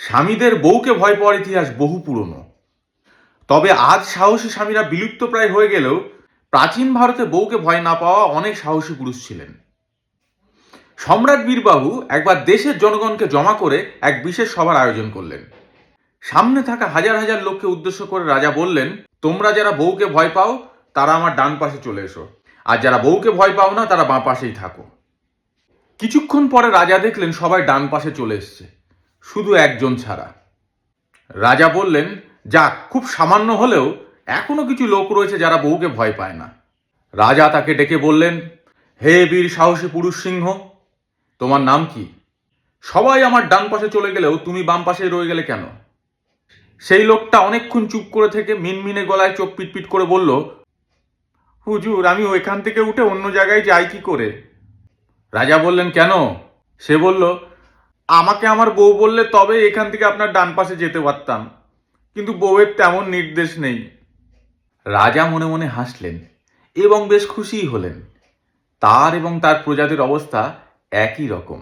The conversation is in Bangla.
স্বামীদের বউকে ভয় পাওয়ার ইতিহাস বহু পুরনো। তবে আজ সাহসী স্বামীরা বিলুপ্ত প্রায় হয়ে গেলেও প্রাচীন ভারতে বউকে ভয় না পাওয়া অনেক সাহসী পুরুষ ছিলেন। সম্রাট বীরবাহু একবার দেশের জনগণকে জমা করে এক বিশেষ সভার আয়োজন করলেন। সামনে থাকা হাজার হাজার লোককে উদ্দেশ্য করে রাজা বললেন, তোমরা যারা বউকে ভয় পাও তারা আমার ডান পাশে চলে এসো, আর যারা বউকে ভয় পাও না তারা বাঁ পাশেই থাকো। কিছুক্ষণ পরে রাজা দেখলেন সবাই ডান পাশে চলে এসছে, শুধু একজন ছাড়া। রাজা বললেন, যাক, খুব সামান্য হলেও এখনো কিছু লোক রয়েছে যারা বউকে ভয় পায় না। রাজা তাকে ডেকে বললেন, হে বীর সাহসী পুরুষ সিংহ, তোমার নাম কি? সবাই আমার ডান পাশে চলে গেলেও তুমি বাম পাশে রয়ে গেলে কেন? সেই লোকটা অনেকক্ষণ চুপ করে থেকে মিনমিনে গলায় চোখ পিটপিট করে বলল, হুজুর, আমি ওইখান থেকে উঠে অন্য জায়গায় যাই কি করে? রাজা বললেন, কেন? সে বলল, আমাকে আমার বউ বললে তবে এখান থেকে আপনার ডান পাশে যেতে পারতাম, কিন্তু বউয়ের তেমন নির্দেশ নেই। রাজা মনে মনে হাসলেন এবং বেশ খুশিই হলেন। তার এবং তার প্রজাদের অবস্থা একই রকম।